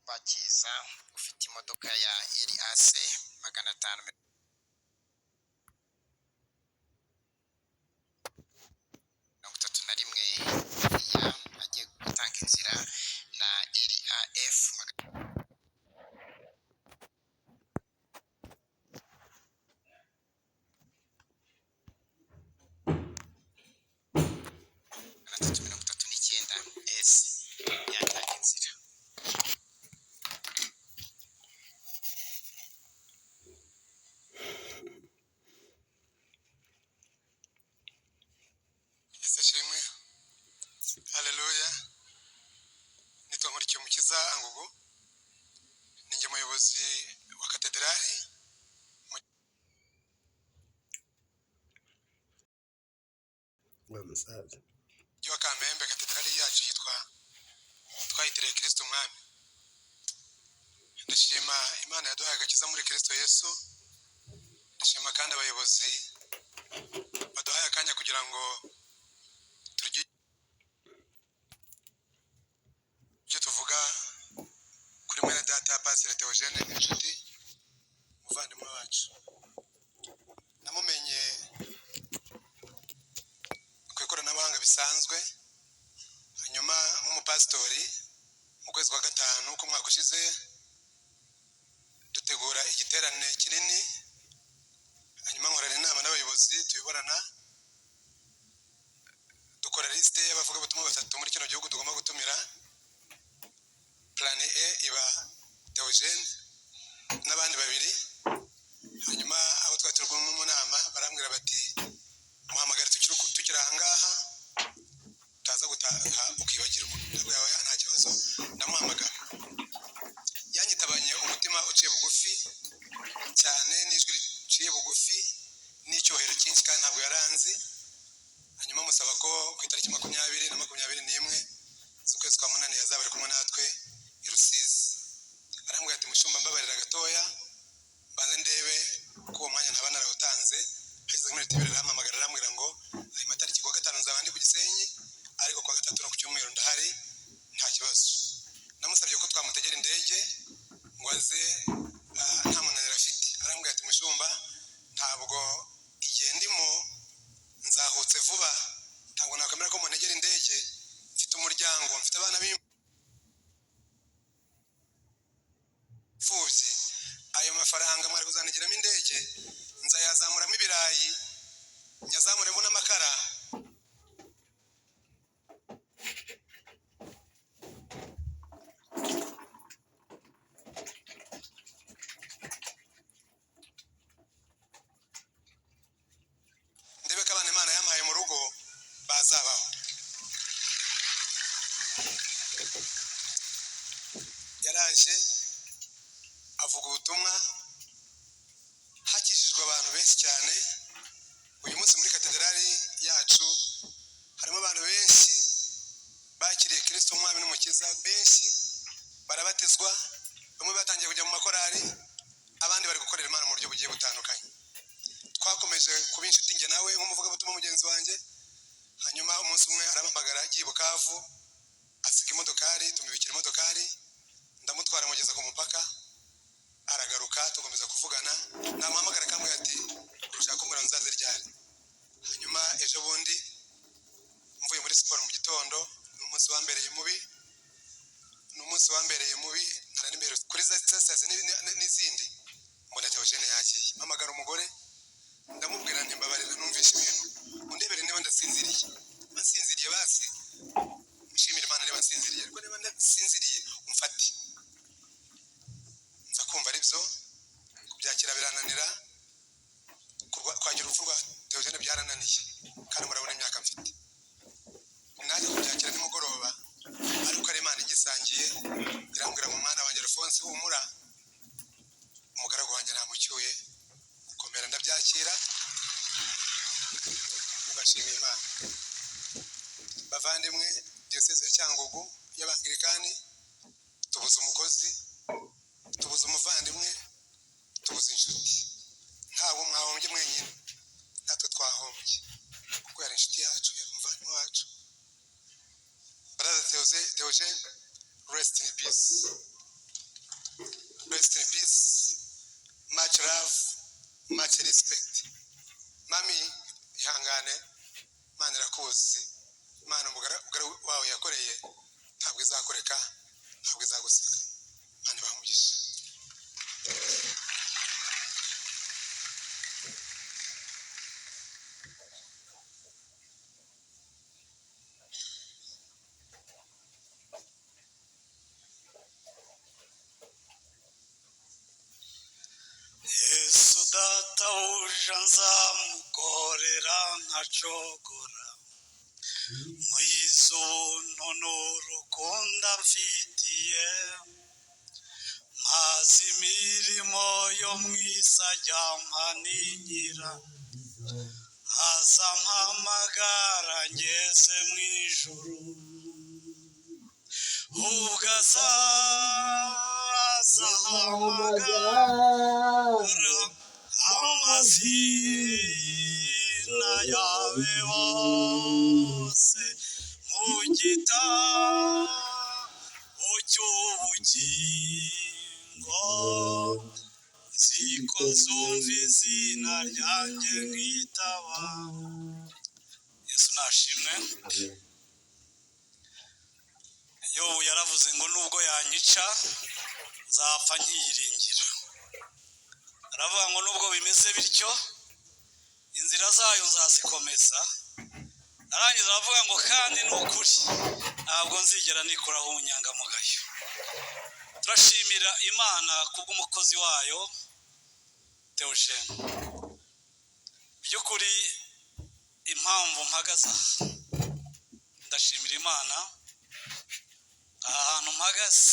bakiza ufite imodoka ya Elias 531 ya agiye gutanga inzira na LAF S yatanga inzira. Isashimwe. Haleluya. Nitwa Nkurikimukiza Angugu. Ninjye muyobozi wa katedrali wa musaza. Wa Kamembe. Katedrali yacu yitwa twayitiriye Kristo Mwami. Ndashima Imana yaduhaye agakiza muri Kristo Yesu. Ndashima kandi abayobozi baduhaye akanya kugira ngo turye icyo tuvuga kuri mwene data Pastor Theogene inshuti muvandimwe wacu. Namumenye ku ikoranabuhanga bisanzwe, hanyuma nk'umupasitori mu kwezi kwa gatanu k'umwaka ushize dutegura igiterane kinini, hanyuma nkorana inama n'abayobozi tuyoborana, dukora liste y'abavugabutumwa 3 muri kino gihugu tugomba gutumira. Plan A iba Theogene n'abandi 2, hanyuma abo twaturwa mu nama barambwira bati muhamagara tukira ahangaha utaza gutaha ukibagirwa. Ndabwo nta kibazo ndamuhamagara. Yanyitabanye umutima uciye bugufi cyane, n'ijwi riciye bugufi n'icyohero cyinshi kandi ntabwo yaranzi. Hanyuma musaba ko ku itariki 20 na 21 z'ukwezi kwa munani yazaba ari kumwe natwe i Rusizi. Arambwira ati mushumba mbabarira gatoya banze ndebe ko uwo mwanya ntaba narawutanze. Hashize muri TV arahamagara arambwira ngo ayo matariki kwa gatanu nzaba ndi ku Gisenyi, ariko kwa gatatu no ku cyumweru ndahari nta kibazo. Namusabye ko twamutegera indege ngo aze nta munaniro afite. Arambwira ati mushumba ntabwo igihe ndimo nzahutse vuba, ntabwo nakwemera ko muntegera indege, mfite umuryango, mfite abana b'imfubyi. Ayo mafaranga mwari kuzanigiramo indege nzayazamuramo ibirayi, nyazamuremo n'amakara. Ndebe ko abana Imana yampaye mu rugo bazabaho. Yaraje avuga ubutumwa, hakijijwe abantu benshi cyane. Uyu munsi muri katedrali yacu harimo abantu benshi bakiriye Kristo Umwami n'Umukiza, benshi barabatizwa, bamwe batangiye kujya mu makorari, abandi bari gukorera Imana mu buryo bugiye butandukanye. Twakomeje kuba inshuti njye nawe nk'umuvugabutumwa mugenzi wanjye. Hanyuma umunsi umwe arampamagara agiye Bukavu, asiga imodokari, tumubikira imodokari, ndamutwara mugeza ku mupaka, aragaruka tugomeza kuvugana. Namuhamagara kamwe ati urushaka kumbura nzaze ryari. Hanyuma ejo bundi mvuye muri siporo mu gitondo, n'umunsi wambereye mubi, nari mbere kuri za sasa n'izindi mbona Theogene yagiye. Mpamagara umugore ndamubwira nti mbabarira numvishe ibintu, undebere niba ndasinziriye. Nsinziriye basi nshimira Imana niba nsinziriye, ariko niba ndasinziriye umfate. Nza kumva ari byo, kubyakira birananira, kwagira urupfu rwa Theogene byarananiye, kandi murabona imyaka mfite. Naje kubyakira nimugoroba, ariko ari Imana ingisangiye irambwira mu mwana wanjye Alphonse humura, umugaragu wanjye namucyuye, komera. Ndabyakira, mugashimira Imana. Bavandimwe, Diyoseze ya Cyangugu y'Abangirikani, tubuze umukozi, tubuze umuvandimwe, tubuze inshuti. Ntabwo mwahombye mwenyine, natwe twahombye, kuko yari inshuti yacu, yari umuvandimwe wacu. Brother Theogene, rest in peace. rest in peace, much love, much respect. Mami ihangane, Imana irakuzi, Imana umugara wawe yakoreye ntabwo izakoreka, ntabwo izaguseka. Imana ibamugisha. Yesu data uje nzamukorera nkacogora muyizuntu n'urukundo mfitiye maze imirimo yo mwisajya mpanigira aza mpamagara ngeze mu ijuru ubwo azahamagara amazina yawe bose mu gitabo cy'ubugingo nziko nzumva izina ryanjye nkitaba. Yesu nashimwe. Yobu yaravuze ngo nubwo yanyica nzapfa nkiyiringira. Aravuga ngo nubwo bimeze bityo inzira zayo nzazikomeza. Arangiza aravuga ngo kandi ni ukuri ntabwo nzigera nikuraho ubunyangamugayo. Turashimira Imana kubw'umukozi wayo Theogene. By'ukuri impamvu mpagaze ndashimira Imana. Ahantu mpagaze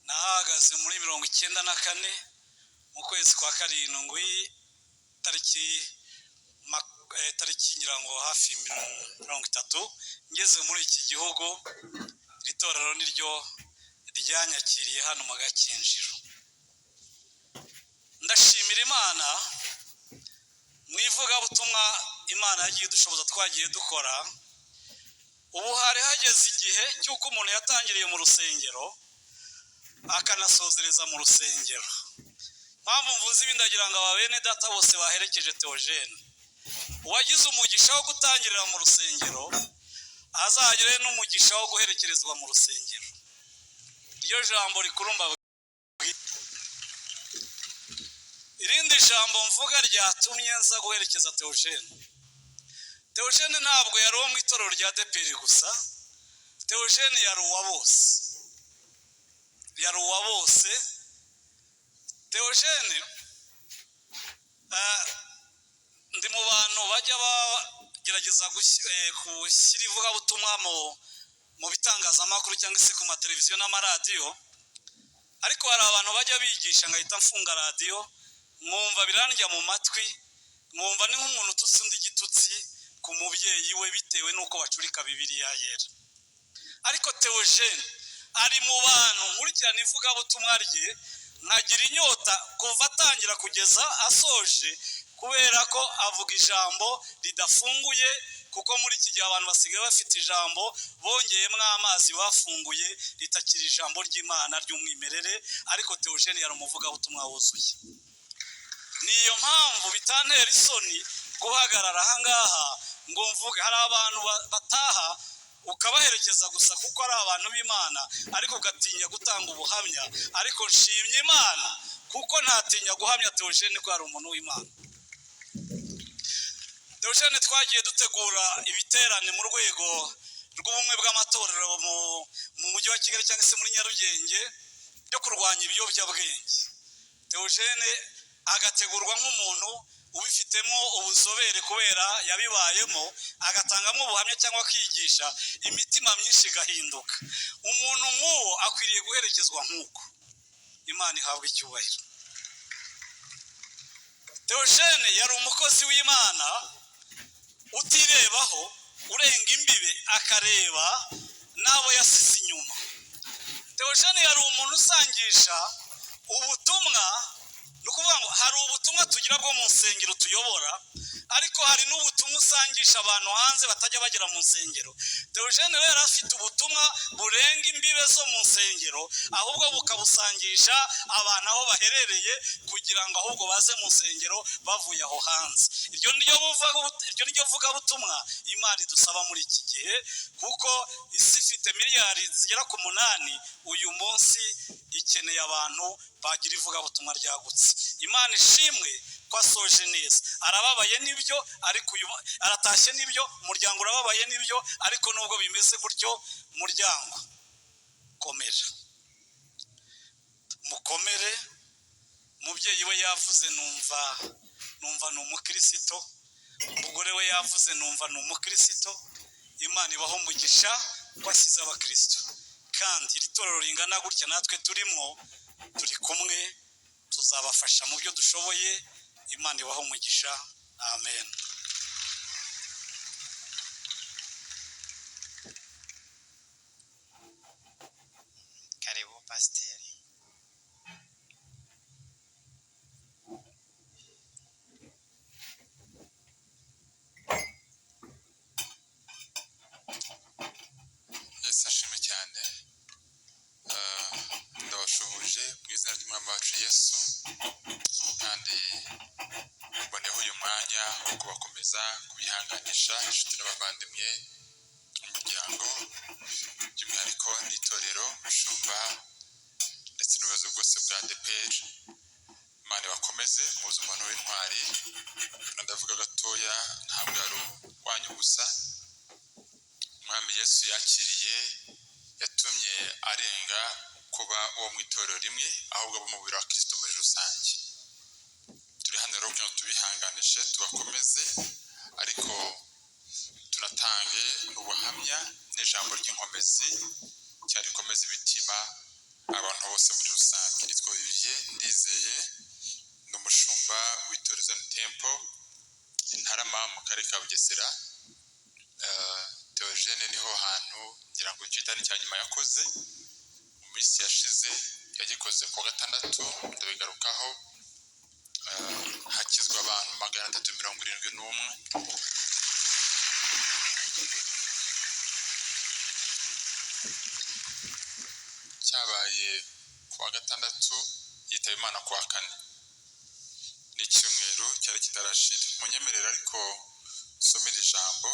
nahagaze muri 94 mu kwezi kwa karindwi tariki ngira ngo hafi 30 ngeze muri iki gihugu. Iri torero niryo ryanyakiriye hano mu Gakinjiro. Ndashimira Imana mu ivugabutumwa Imana yagiye dushoboza twagiye dukora. Ubu hari hageze igihe cy'uko umuntu yatangiriye mu rusengero akanasozereza mu rusengero. Mpamvu mvuze ibi ndagira ngo ababene data bose baherekeje Theogene uwagize umugisha wo gutangirira mu rusengero azagire n'umugisha wo guherekerezwa mu rusengero. Iryo jambo rikurumba. Irindi jambo mvuga ryatumye nza guherekeza Theogene. Theogene ntabwo yari uwo mu itorero rya ADEPR gusa. Theogene yari uwa bose. Yari uwa bose. Theogene ndi mu bantu bajya bagerageza gushyira ivugabutumwa mu bitangazamakuru cyangwa se ku mateleviziyo n'amaradiyo. Ariko hari abantu bajya bigisha ngahita mfunga radiyo mwumva birandya mu matwi, mwumva ni nk'umuntu ututse undi igitutsi ku mubyeyi we bitewe n'uko bacurika Bibiliya yera. Ariko Theogene ari mu bantu nkurikirana ivugabutumwa rye nkagira inyota kuva atangira kugeza asoje, kubera ko avuga ijambo ridafunguye, kuko muri iki gihe abantu basigaye bafite ijambo bongeyemo amazi bafunguye ritakiri ijambo ry'Imana ry'umwimerere. Ariko Theogene yari umuvugabutumwa wuzuye. Niyo mpamvu bitantera isoni guhagarara ahangaha ngo mvuge. Hari abantu bataha ukabaherekeza gusa kuko ari abantu b'Imana, ariko ugatinya gutanga ubuhamya. Ariko nshimye Imana kuko ntatinya guhamya Theogene ko ari umuntu w'Imana. Theogene twagiye dutegura ibiterane mu rwego rw'ubumwe bw'amatorero mu mujyi wa Kigali cyangwa se muri Nyarugenge byo kurwanya ibiyobyabwenge. Theogene agategurwa nk'umuntu ubifitemo ubuzobere kubera yabibayemo, agatangamo ubuhamya cyangwa kwigisha, imitima myinshi igahinduka. Umuntu nk'uwo akwiriye guherekezwa nk'uko. Imana ihabwa icyubahiro. Theogene yari umukozi w'Imana utirebaho, urenga imbibe akareba n'abo yasize inyuma. Theogene yari umuntu usangisha ubutumwa. Nukuvuga ngo hari ubutumwa tugira bwo mu nsengero tuyobora, ariko hari n'ubutumwa usangisha abantu hanze batajya bagera mu nsengero. Theogene rero yari afite ubutumwa burenga imbibe zo mu nsengero, ahubwo bukabusangisha abantu aho baherereye kugira ngo ahubwo baze mu nsengero bavuye aho hanze. Iryo niryo vugabutumwa Imana idusaba muri iki gihe, kuko isi ifite miliyari zigera ku 8, uyu munsi ikeneye abantu bagira ivugabutumwa ryagutse. Imana ishimwe ko asoje neza. Arababaye n'ibyo, ariko aratashye n'ibyo, umuryango urababaye n'ibyo, ariko nubwo bimeze gutyo, umuryango komera, mukomere. Umubyeyi we yavuze numva ni umukristo, umugore we yavuze numva ni umukristo. Imana ibaho umugisha ko asize abakristo, kandi iri torero ringana gutya natwe turimo, turi kumwe, tuzabafasha mu byo dushoboye. Imana ibaho umugisha. Amen. Karibu pasiteri. Yesu ashimwe cyane. Ndabashuhuje mu izina ry'umwami wacu Yesu, kandi mboneho uyu mwanya wo kubakomeza kubihanganisha inshuti n'abavandimwe, umuryango, by'umwihariko n'itorero, umushumba ndetse n'ubuyobozi bwose bwa ADEPR. Imana bakomeze muze umuntu w'intwari. Ndavuga gatoya, ntabwo ari uwanyu gusa. Umwami Yesu yakiriye, yatumye arenga kuba uwo mu itorero rimwe, ahubwo abo mu mubiri wa Kristo muri rusange. Turi hano rero kugira ngo tubihanganishe, tubakomeze, ariko tunatange n'ubuhamya n'ijambo ry'inkomezi cyarikomeza imitima abantu bose muri rusange. Nitwa Olivier Ndizeye, ni umushumba w'itorero Zion Temple Ntarama mu karere ka Bugesera. Theogene niho hantu ngira ngo cyitani cya nyuma yakoze mu minsi yashize, yagikoze ku wa gatandatu, ndabigarukaho. Hakizwa abantu 371. Cyabaye ku wa gatandatu, yitaba Imana ku wa kane. Ni icyumweru cyari kitarashira. Munyemerera ariko somera ijambo,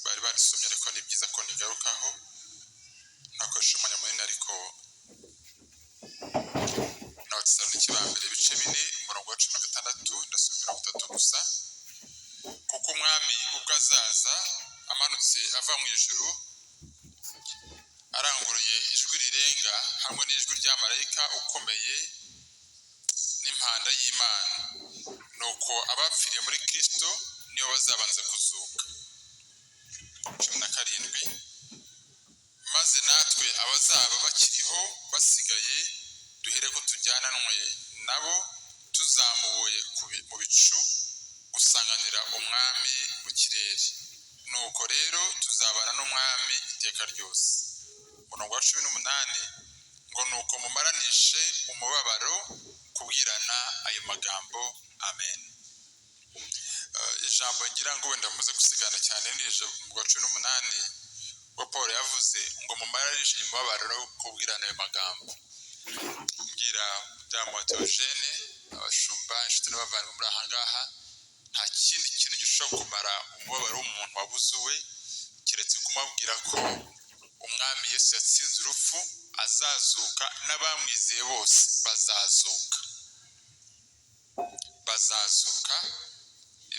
bari barisomye ariko ni byiza ko nigarukaho. Nakoresha umwanya munini, ariko n'Abatesalonike ba mbere ibice 4 umurongo wa 16 ndasomera 3 gusa. Kuko umwami ubwo azaza amanutse ava mu ijuru, aranguruye ijwi rirenga hamwe n'ijwi rya marayika ukomeye n'impanda y'Imana, nuko abapfiriye muri Kristo nibo bazabanza kuzuka. 17. Maze natwe abazaba bakiriho basigaye, duhere ko tujyananwe nabo tuzamuye mu bicu gusanganira umwami mu kirere. Nuko rero tuzabana n'umwami iteka ryose. Umurongo wa 18 ngo nuko mumaranishe umubabaro kubwirana ayo magambo. Amen. Ijambo ngira ngo wenda muze gusigana cyane nije mu wa 18 wa Paul yavuze ngo mumaranishe umubabaro kubwirana ayo magambo. Ngira mudamu wa Theogene, abashumba, inshuti n'abavandimwe muri ahangaha, nta kindi kintu gishobora kumara umubabaro w'umuntu wabuze we keretse kumubwira ko umwami Yesu yatsinze urupfu, azazuka, n'abamwizeye bose bazazuka.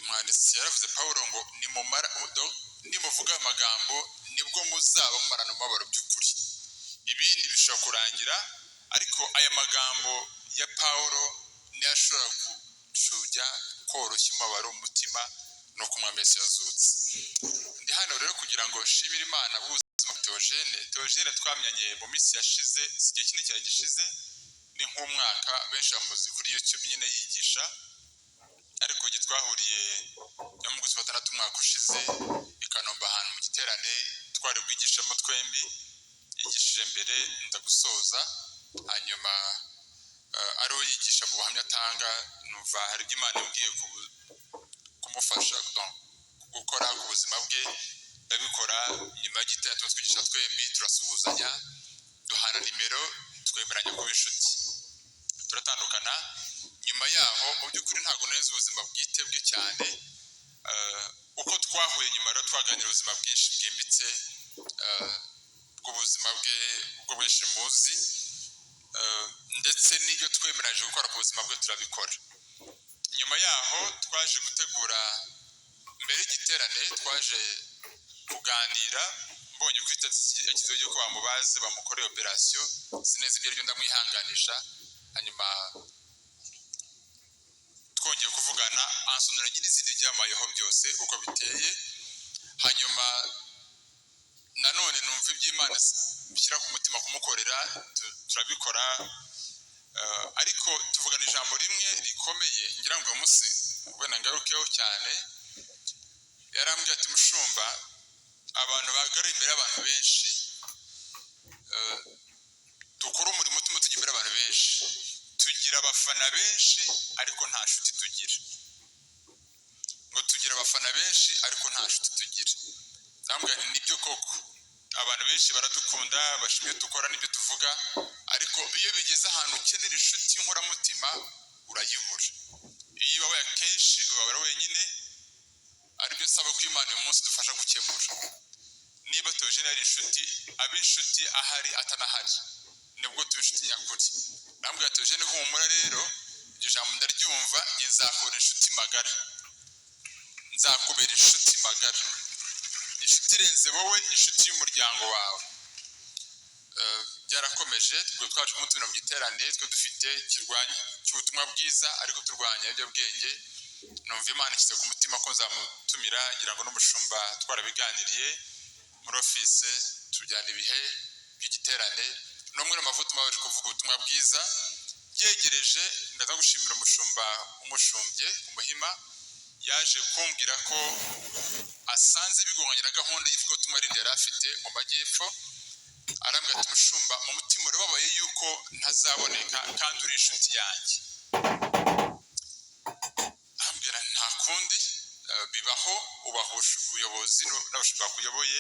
Umwanditsi yaravuze Pawulo ngo nimuvuga amagambo nibwo muzaba mumarana umubabaro by'ukuri. Ibindi bishobora kurangira, ariko aya magambo ya Pawulo niyo ashobora gushubya koroshya umubabaro mu mutima, no ku mwami Yesu yazutse. Ndi hano rero kugira ngo nshimire Imana b'ubuzima bwa Theogene twamenyanye mu minsi yashize, si igihe kinini cyari gishize, ni nk'umwaka. Benshi bamuzi kuri YouTube nyine yigisha, ariko igihe twahuriye mu kwezi kwa 6 umwaka ushize i Kanombe ahantu mu giterane twari bwigishamo twembi. Yigishije mbere ndagusoza, hanyuma ariho yigisha mu buhamya atanga, numva hari ibyo Imana yambwiye kumufasha gukora ku buzima bwe ndabikora nyuma y'igitero twigisha twembi turasuhuzanya duhana nimero twemeranya kuba inshuti turatandukana nyuma yaho mu by'ukuri ntabwo neza ubuzima bwite bwe cyane uko twahuye nyuma rero twaganira ubuzima bwinshi bwimbitse bw'ubuzima bwe ubwo benshi muzi ndetse n'ibyo twemeranyije gukora ku buzima bwe turabikora nyuma yaho twaje gutegura mbere y'igiterane twaje kuganira mbonye ko yakizeho yuko bamubaze bamukoreye operasiyo sineza ibyo aribyo ndamwihanganisha hanyuma twongeye kuvugana ansonera nyir'izindi byamayeho byose uko biteye hanyuma nanone numva iby'Imana bishyira ku mutima kumukorera turabikora ariko tuvugana ijambo rimwe rikomeye ngira ngo uyu munsi ubona ngarukeho cyane yarambwiye ati mushumba abantu bagara imbere y'abantu benshi dukora umurimo utuma tujya imbere y'abantu benshi tugira abafana benshi ariko nta nshuti tugira ngo tugira abafana benshi ariko nta nshuti tugira ndambwira nti nibyo koko abantu benshi baradukunda bashimye dukora n'ibyo tuvuga ariko iyo bigeze ahantu ukenera inshuti y'inkoramutima urayibura iyo babaye kenshi ubabara wenyine aribyo nsaba ko Imana uyu munsi dufasha gukemura niba Theogene ari inshuti abe inshuti ahari atanahari nibwo tuba inshuti nyakuri ndambwira Theogene humura rero iryo jambo ndaryumva njye nzakubera inshuti magara nzakubera inshuti magara inshuti irenze wowe inshuti y'umuryango wawe byarakomeje twe twaje kumutumira mu giterane twe dufite kirwanya cy'ubutumwa bwiza ariko turwanya ibiyobyabwenge numva Imana ishyize ku mutima ko nzamutumira ngira ngo n'umushumba twarabiganiriye muri office tujyana ibihe by'igiterane n'umwe n'amavuta baje kuvuga ubutumwa bwiza yegereje ndaza gushimira umushumba umushumbye umuhima yaje kumbwira ko asanze bigonganye na gahunda y'ivugabutumwa rindi yari afite mu majyepfo arambwira ati mushumba mu mutima urababaye yuko ntazaboneka kandi uri inshuti yanjye arambwira nta kundi bibaho ubahusha ubuyobozi n'abashumba bakuyoboye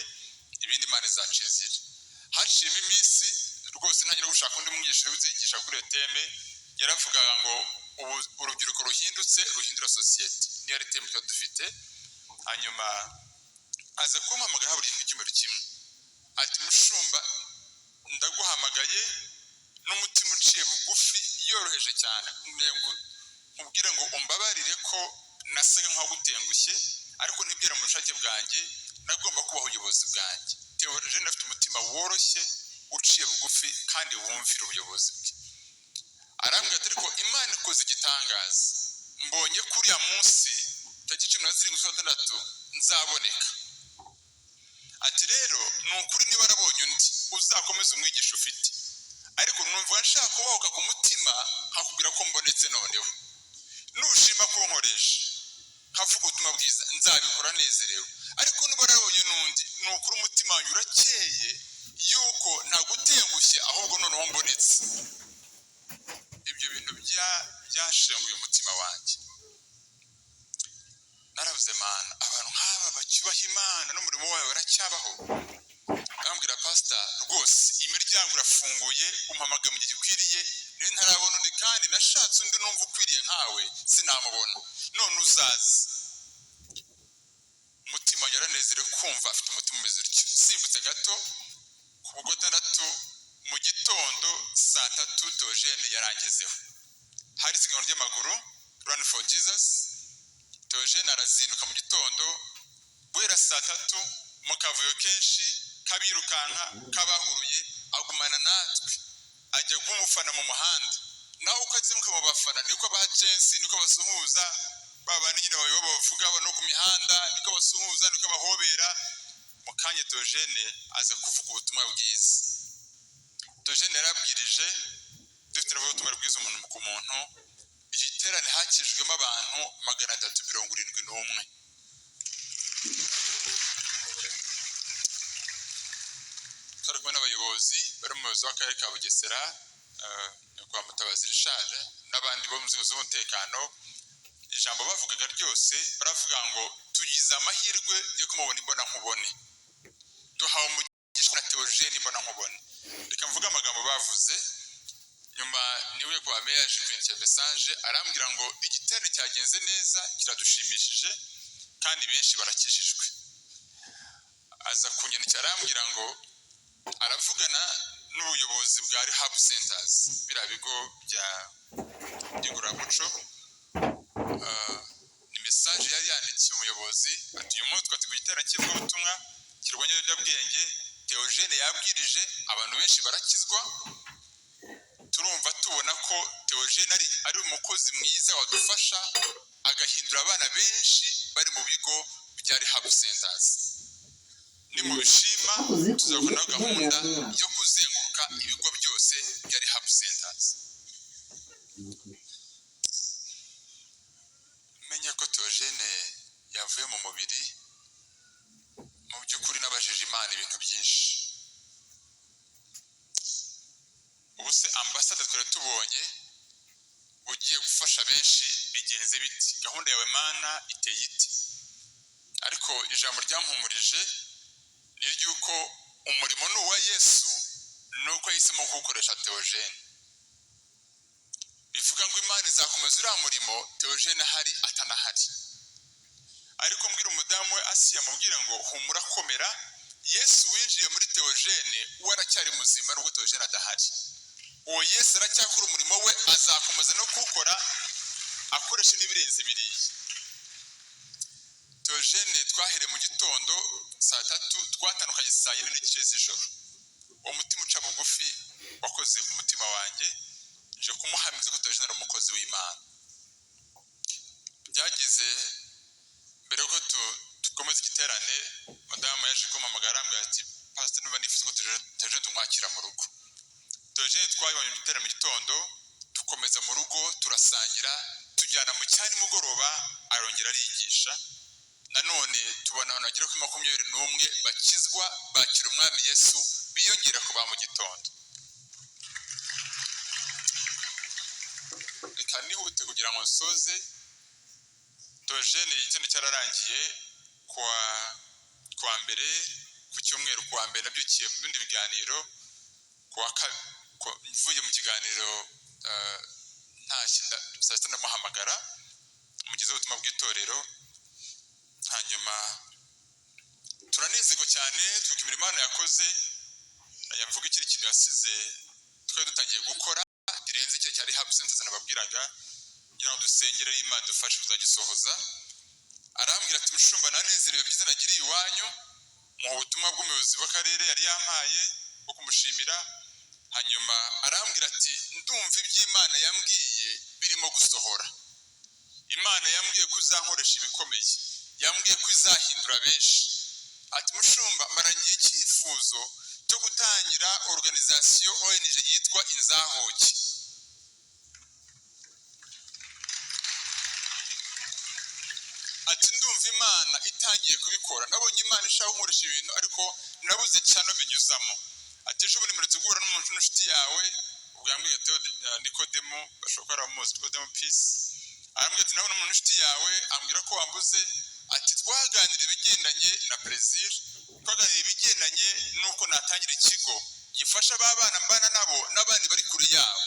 ibindi Imana izaca inzira haciyemo iminsi rwose ntangira gushaka undi mwigisha uzigisha kuri iyo teme yaravugaga ngo urubyiruko ruhindutse ruhindura sosiyete niyo ari teme tuba dufite hanyuma aza kumpamagara habura icyumweru kimwe ati mushumba ndaguhamagaye n'umutima uciye bugufi yoroheje cyane nkubwire ngo umbabarire ko nasaga nk'agutengushye ariko ntibwira mu bushake bwanjye nagomba kubaha ubuyobozi bwanjye Theogene afite umutima woroshye uciye bugufi kandi wumvira ubuyobozi bwe arambwira ati ariko Imana ikoze igitangaza mbonye kuriya munsi tariki 17 nzaboneka ati rero ni ukuri niba arabonye undi uzakomeza umwigisha ufite ariko numva nshaka kubahuka ku mutima nkakubwira ko mbonetse noneho nushima kunkoresha havuga ubutumwa bwiza nzabikora nezerewe ariko niba arabonye n'undi ni ukuri umutima wanjye urakeye yuko ntagutengushye ahubwo noneho mbonetse ibyo bintu byashenguye umutima wanjye narabuze Mana abantu nk'aba bacyubaha Imana n'umurimo wawe baracyabaho bambwira pastor rwose imiryango irafunguye umpamagaye mu gihe gikwiriye niyo ntarabona undi kandi nashatse undi numva ukwiriye nkawe sinamubona none uzaze umutima yaranezerewe kumva afite umutima umeze utyo simbutse gato ku bugotandatu mu gitondo saa 3 Theogene yarangezeho hari isiganwa ry'amaguru Run for Jesus Theogene arazinduka mu gitondo guhera saa 3 mu kavuyo kenshi kabirukanka kabahuruye agumana natwe ajya kumufana mu muhanda nawe ukazimuka mu bafana niko bacensi niko basuhuza babana nyine bavuga no ku mihanda niko basuhuza niko bahobera mu kanya Theogene aza kuvuga ubutumwa bwiza Theogene yarabwirije dufite ubutumwa bwiza umuntu ku muntu igiterane hakijwemo abantu 371 twarimo n'abayobozi bari mu muyobozi w'akarere ka Bugesera kwa Mutabazi Richard n'abandi bo mu nzego z'umutekano ijambo bavugaga ryose baravuga ngo tugize amahirwe yo kumubona imbona nkubone, duhawe umugisha na Theogene imbona nkubone. Reka mvuga amagambo bavuze. Nyuma niwe kwa meya yaje kwandika message arambwira ngo igiterane cyagenze neza kiradushimishije kandi benshi barakishijwe. Aza kunyandikira arambwira ngo aravugana n'ubuyobozi bwa Rehab Centers, biriya bigo bya ngororamuco. Ni message yari yandikiye umuyobozi ati uyu munsi twati ku giterane cy'ivugabutumwa kirwanya ibiyobyabwenge, Theogene yabwirije abantu benshi barakizwa. Turumva tubona ko Theogene ari umukozi mwiza wadufasha agahindura abana benshi bari mu bigo bya Rehab Centers. Ni mu bishima tuzakora gahunda yo kuzenguruka ibigo byose bya Rehab Centers. Menya ko Theogene yavuye mu mubiri mu by'ukuri n'abajeje Imana ibintu byinshi. Ubuse ambasade twari tubonye ugiye gufasha benshi bigenze biti, gahunda yawe Mana iteye iti. Ariko ijambo ryampumurije ni ryuko umurimo ni uwa Yesu, nuko yahisemo kuwukoresha Theogene. Bivuga ngo Imana izakomeza uriya murimo Theogene ahari atanahari. Ariko mbwira umudamu we Asiya mubwire ngo humura komera, Yesu winjiye muri Theogene we aracyari muzima nubwo Theogene adahari. Uwo Yesu aracyakora umurimo we, azakomeza no kuwukora akoresha n'ibirenze biriya. Theogene twahereye mu gitondo saa 3 twatandukanye saa 4 n'igice z'ijoro. Uwo mutima uca bugufi wakoze ku mutima wanjye, nje kumuhamiriza ko Theogene ari umukozi w'Imana. Byagize mbere ko tukomeza igiterane, madamu yaje kumpamagara arambwira ati pastor nuba nifuza ko Theogene tumwakira mu rugo. Theogene twayibonye mu giterane mu gitondo, dukomeza mu rugo turasangira, tujyana mu cyane mugoroba arongera arigisha. Nanone tubona abantu bagera kuri 21 bakizwa bakira umwami Yesu biyongera kuba mu gitondo. Reka nihute kugira ngo nsoze. Theogene igiterane cyararangiye kwa mbere, ku cyumweru kwa mbere nabyukiye mu bindi biganiro, mvuye mu kiganiro ntashye saa 6 ndamuhamagara umugeze ubutumwa bw'itorero. Hanyuma turanezerwa cyane twikimira Imana yakoze. Yavuga ikiri kintu yasize twari dutangiye gukora kirenze cyo cyari Rehab Centers nababwiraga, kugira ngo dusengere Imana dufashe kuzagisohoza. Arambwira ati mushumba nanezerewe byiza nagiriye iwanyu mu butumwa bw'umuyobozi w'akarere yari yampaye bwo kumushimira. Hanyuma arambwira ati ndumva iby'Imana yambwiye birimo gusohora. Imana yambwiye ko uzankoresha ibikomeye, yambwiye ko izahindura benshi. Ati mushumba maranye icyifuzo cyo gutangira organisation ONG yitwa Inzahoki. Ati ndumva Imana itangiye kubikora, nabonye Imana ishaka kunkoresha ibintu ariko nabuze cyane binyuzamo. Ati ejo bundi muretse guhura n'umuntu n'inshuti yawe ubwambwiye Nikodemo, bashobora aramuzi Nikodemo Peace. Arambwira ati nawe n'umuntu n'inshuti yawe ambwira ko wambuze. Ati twaganira ibigendanye na Brazil, twaganira ibigendanye nuko natangira ikigo gifasha babana mbana nabo n'abandi bari kure yabo.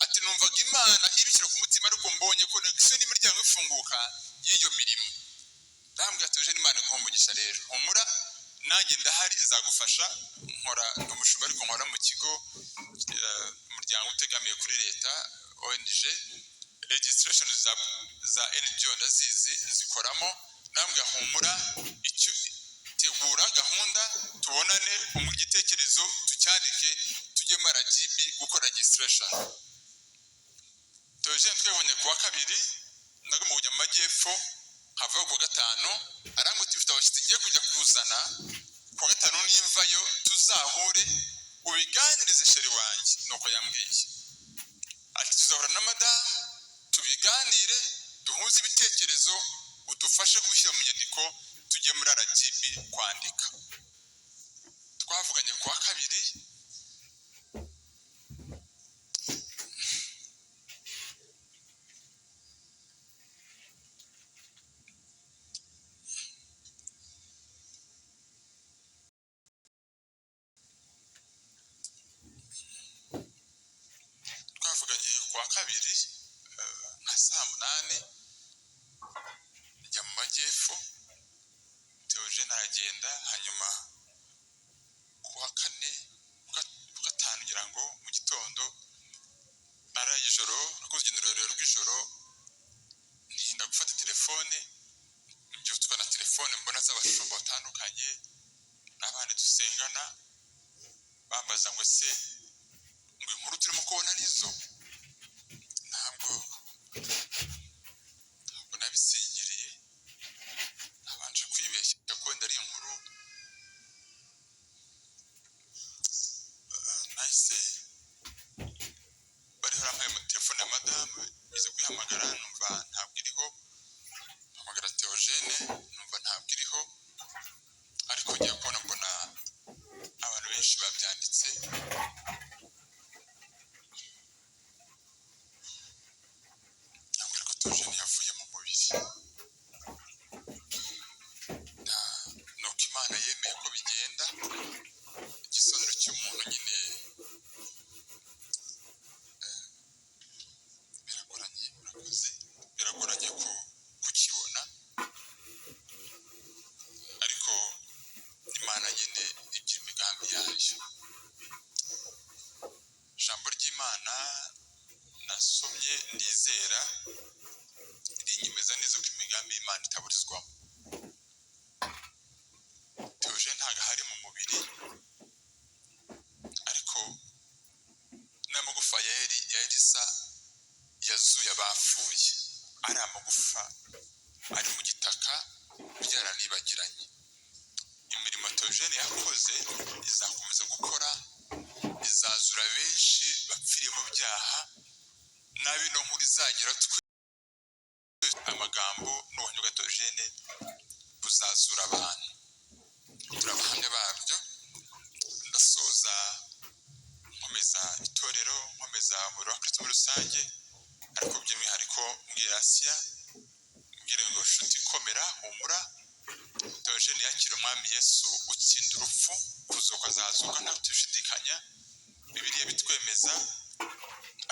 Ati numvaga Imana ibishyira ku mutima ariko mbonye ko n'imiryango n'imiryango ifunguka y'iyo mirimo. Ndambwira Theogene Imana iguhumugisha rero, humura nanjye ndahari nzagufasha. Nkora umushumba ariko nkora mu kigo umuryango utegamiye kuri leta ONG, registration za NGO ndazizi zikoramo. Ndambwira humura, icyo tegura gahunda tubonane mu gitekerezo tucyandike tujye mu RGB gukora registration. Theogene twebonye kuwa kabiri ndagomba kujya mu majyepfo, hava ku gatanu arambwira ufite abashyitsi ngiye kujya kuzana kuwa gatanu nimvayo tuzahure ubiganirize sheri wanjye. Nuko yambwiye ati tuzahura na madamu tubiganire, duhuze ibitekerezo, udufashe kubishyira mu nyandiko tujye muri RGB kwandika. Twavuganye kuwa kabiri. ngo inkuru turimo kubona arizo ntabwo nabisingiriye nabanje kwibeshya ko wenda ari inkuru nahise bariho arampaye telefone ya madamu ize kuyihamagara numva ntabwo iriho mpamagara Theogene numva ntabwo iriho ariko ngiye kubona mbona abantu benshi babyanditse ntabwo ko Theogene yavuye mu mubiri nuko Imana yemeye ko bigenda igisonero cy'umuntu nyine biragoranye kukibona ariko Imana nyine igira imigambi yayo. Ijambo ry'Imana nasomye nizera rinyemeza neza ko imigambi y'Imana itaburizwamo. Theogene ntabwo ahari mu mubiri ariko n'amagufa ya Elisa yazuye abapfuye ari amagufa ari mu gitaka byaranibagiranye. Imirimo Theogene yakoze izakomeza gukora izazura benshi bapfiriye mu byaha n'abino nkuru izagira amagambo n'ubuhamya Theogene buzazura abantu turabahamya babyo. Ndasoza nkomeza itorero nkomeza umuriro wa Kristo muri rusange ariko by'umwihariko mbwira Asiya mbwira ngo nshuti komera humura Theogene yakira umwami Yesu utsinda urupfu kuzuka azazuka nta gushidikanya Bibiliya bitwemeza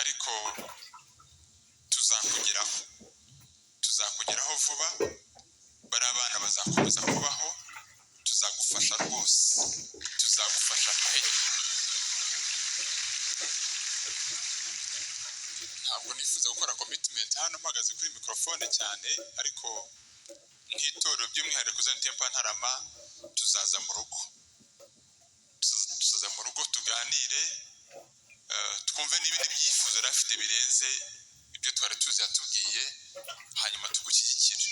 ariko tuzakugeraho vuba bari abana bazakomeza kubaho tuzagufasha rwose tuzagufasha pe. Ntabwo nifuza gukora commitment hano mpagaze kuri microphone cyane ariko nk'itorero by'umwihariko Zion Temple Ntarama tuzaza mu rugo tuganire twumve n'ibindi byifuzo yari afite birenze ibyo twari tuzi yatubwiye hanyuma tugushyigikire.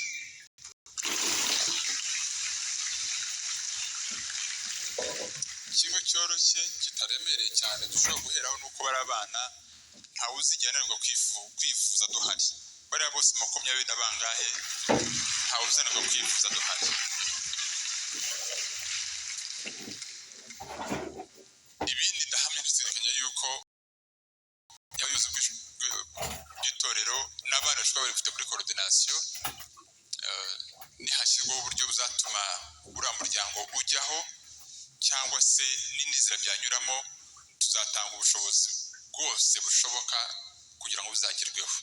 Ikintu cyoroshye kitaremereye cyane dushobora guheraho nuko bari abana ntawe uzigenerwa kwifuza duhari bariya bose 20 na bangahe ntawe uzanirwa kwifuza duhari. Ibindi ndahamya ndizirikanya yuko yabuze bw'itorero n'abana bashobora bari bafite kuri coordination nihashyirwaho uburyo buzatuma uriya muryango ujyaho cyangwa se n'inzira byanyuramo tuzatanga ubushobozi bwose bushoboka kugira ngo buzagerweho.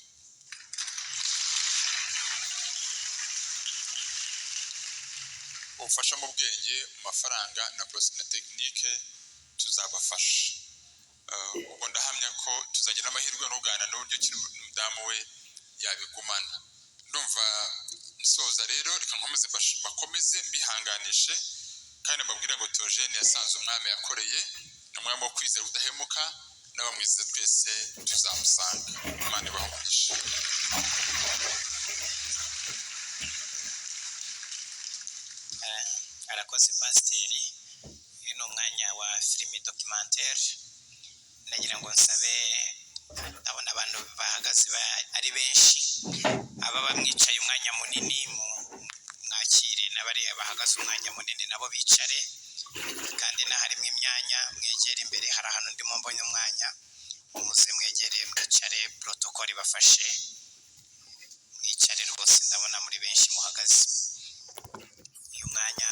Ubufasha mu bwenge mu mafaranga na tekinike tuzabafasha. Ubwo ndahamya ko tuzagira amahirwe no kuganira n'uburyo umudamu we yabigumana. Ndumva nsoza rero reka nkomeze bakomeze bihanganishe kandi mbabwira ngo Theogene yasanze umwami yakoreye n'umwami wo kwizera udahemuka n'abamwizera twese tuzamusanga. Imana ibahe umugisha. Arakoze pasiteri. Uyu ni umwanya wa filime documentaire. Nagira ngo nsabe abona abantu bahagaze ari benshi aba bamwicaye umwanya munini mwakire n'abari bahagaze umwanya munini nabo bicare kandi naharimo imyanya mwegere imbere hari ahantu ndimo mbonye umwanya umuze mwegere mwicare protocol bafashe mwicare rwose ndabona muri benshi muhagaze. Uyu mwanya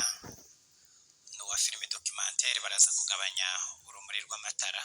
no wa filime documentaire baraza kugabanya urumuri rw'amatara.